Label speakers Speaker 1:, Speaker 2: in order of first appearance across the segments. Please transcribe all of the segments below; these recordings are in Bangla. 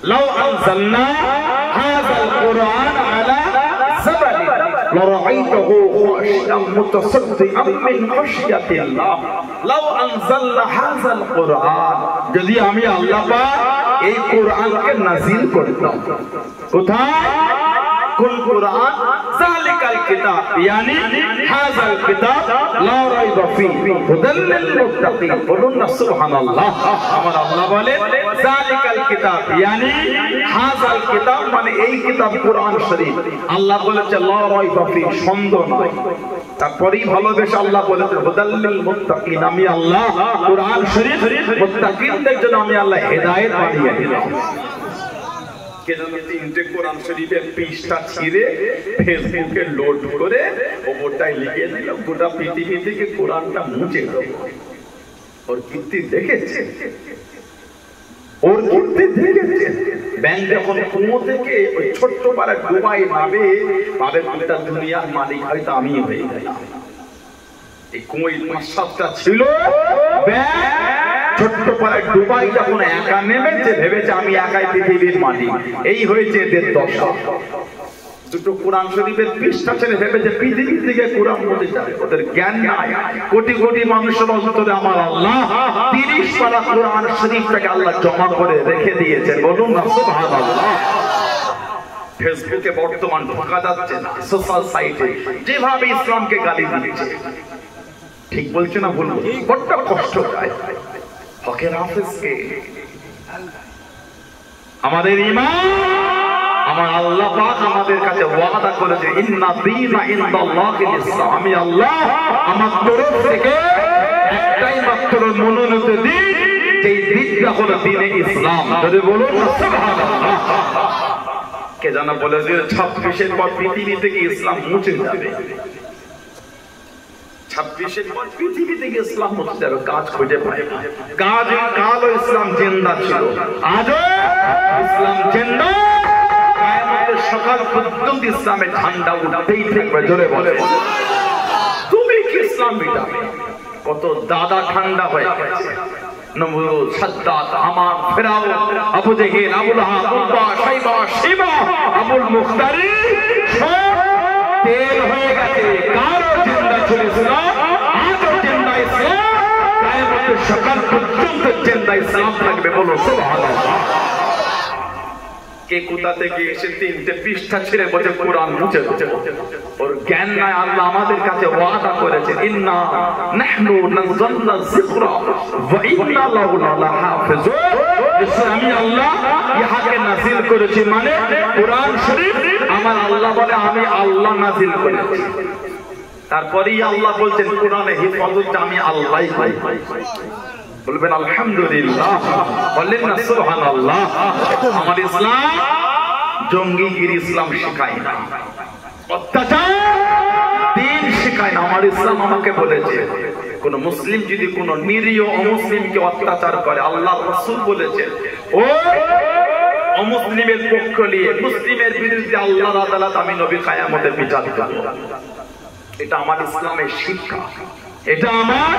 Speaker 1: لو أنزلنا هذا القرآن على جبل لرأيته خاشعا متصدعا من خشية الله لو أنزلنا هذا القرآن যদি আমি আল্লাহ পাক এই কোরআনকে নাযিল করতাম কোথায় কোন কোরআন যালিকাল কিতাব यानी হাযাল কিতাব লা রাইবা ফীহি হুদাল লিল মুত্তাকিন বলুন না সুবহানাল্লাহ আমার আল্লাহ বলে যালিকাল কিতাব यानी হাযাল কিতাব মানে এই কিতাব কোরআন শরীফ আল্লাহ বলেছে লা রাইবা ফীহি সন্দেহ নাই তারপরেই ভালোবেসে আল্লাহ বলেছে হুদাল লিল মুত্তাকিন আমি আল্লাহ কোরআন শরীফ মুত্তাকিনদের জন্য আমি আল্লাহ হেদায়েত বানিয়ে দিলাম তিনটে কোরআন শরীফের পৃষ্ঠা ছিঁড়ে ফেসবুকে লোড করে ওটাই লিখে দিল গোটা পৃথিবী থেকে কোরআনটা মুছে গেল ওর কীর্তি দেখেছে ওর কীর্তি দেখেছে ব্যাংক যখন কুয়ো থেকে ওই ছোট্ট পাড়া ডুবাই নামে পাবে গোটা দুনিয়ার মালিক হয়তো আমি হয়ে গেলাম এই কুয়োয় ৫-৭টা ছিল ছোট্ট পাড়ায় ডুবাই যখন একা নেমেছে ভেবেছে আমি একাই পৃথিবীর মালিক এই হয়েছে এদের দশা দুটো কোরআন শরীফের পৃষ্ঠা ছেড়ে ভেবেছে পৃথিবী থেকে কোরআন মুছে যাবে ওদের জ্ঞান নাই কোটি কোটি মানুষের অন্তরে আমার আল্লাহ ৩০ পারা কোরআন শরীফটাকে আল্লাহ জমা করে রেখে দিয়েছেন বলুন না সুবহানাল্লাহ ফেসবুকে বর্তমান ঢোকা যাচ্ছে না সোশ্যাল সাইটে যেভাবে ইসলামকে গালি দিচ্ছে ঠিক বলছে না ভুল বড্ড কষ্ট হয় হকের হাফেজকে আমাদের ঈমান আমার আল্লাহ পাক আমাদের কাছে ওয়াদা করেছে ইন্না দীনা ইনদাল্লাহিল ইসলাম আমি আল্লাহ আমার তরফ থেকে একটাই মাত্র মনোনীত দিন যেই দিনটা হলো দ্বীনে ইসলাম যদি বলুন সুবহানাল্লাহ কে জানা বলে যে 26 পর পৃথিবী থেকে ইসলাম মুছে যাবে 26 পর পৃথিবী থেকে ইসলাম মুছে যাবে কাজ খুঁজে পায় কাল ইসলাম জিন্দা ছিল আজও ইসলাম জিন্দা কিয়ামতের সকাল পর্যন্ত ইসলামের ঝান্ডা উঠতেই থাকবে জোরে বলে তুমি কি ইসলাম মিটাবে কত দাদা ঠান্ডা হয়ে গেছে নমরুদ সাদ্দাত হামান ফিরাউন আবু জেহেল আবু লাহাব উতবা শাইবা শিবা আবুল মুখতারি সব তেল হয়ে গেছে কারো জিন্দা ছিল ইসলাম আজও জিন্দা ইসলাম কিয়ামতের সকাল পর্যন্ত জিন্দা ইসলাম থাকবে বলো সুবহানাল্লাহ কে কোথা থেকে এসে তিনটে পৃষ্ঠা ছেড়ে বসে কোরআন মুছে ওর জ্ঞান নাই আল্লাহ আমাদের কাছে ওয়াদা করেছে ইন্না নাহনু নাযালনা যিকরা ওয়া ইন্না লাহু লাহাফিজুন আমি আল্লাহ ইহাকে নাযিল করেছি মানে কোরআন শরীফ আমার আল্লাহ বলে আমি আল্লাহ নাযিল করেছি তারপরেই আল্লাহ বলছেন কোরআনে হিফাজতটা আমি আল্লাহই করি বলবেন আলহামদুলিল্লাহ বললেন না সুবহানাল্লাহ আমার ইসলাম জঙ্গিগিরি ইসলাম শেখায় না অত্যাচার দিন শেখায় না আমার ইসলাম আমাকে বলেছে কোন মুসলিম যদি কোন নিরীহ অমুসলিমকে অত্যাচার করে আল্লাহর রাসূল বলেছেন ও অমুসলিমের পক্ষ নিয়ে মুসলিমের বিরুদ্ধে আল্লাহর আদালত আমি নবী কিয়ামতে বিচার করব এটা আমার ইসলামের শিক্ষা এটা আমার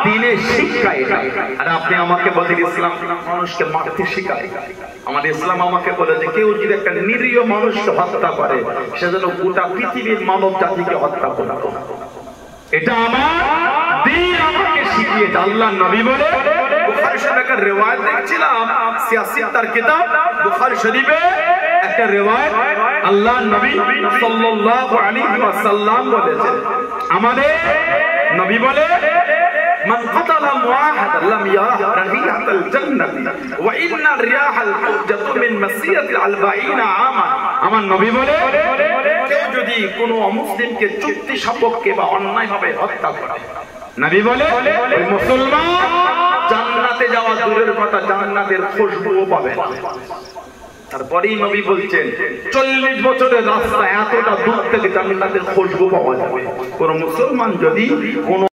Speaker 1: দ্বীনের শিক্ষা এটা আর আপনি আমাকে বলেন ইসলাম মানুষকে মারতে শেখায় আমার ইসলাম আমাকে বলে যে কেউ যদি একটা নিরীহ মানুষকে হত্যা করে সে যেন গোটা পৃথিবীর মানব জাতিকে হত্যা করে এটা আমার দ্বীন আমাকে শিখিয়েছে আল্লাহর নবী বলে বুখারী শরীফে একটা রিওয়ায়াত দেখছিলাম সিয়াসিতার কিতাব বুখারী শরীফে একটা রিওয়ায়াত আল্লাহর নবী সাল্লাল্লাহু আলাইহি ওয়াসাল্লাম বলেছেন আমাদের নবী বলে মান কাতালা মুআহাদান লাম ইয়ারা রাহিহাতাল জান্নাতি ওয়া ইন্না রিয়াহাল হুজ্জাতু মিন মাসিয়াতি 40 আমান আমার নবী বলে কেউ যদি কোনো অমুসলিমকে চুক্তি সাপেক্ষে বা অন্যায়ভাবে হত্যা করে নবী বলে ওই মুসলমান জান্নাতে যাওয়া দূরের কথা জান্নাতের খুশবুও পাবে না তারপরেই নবী বলছেন 40 বছরের রাস্তা এতটা দূর থেকে জান্নাতের খুশবু পাওয়া যাবে কোন মুসলমান যদি কোন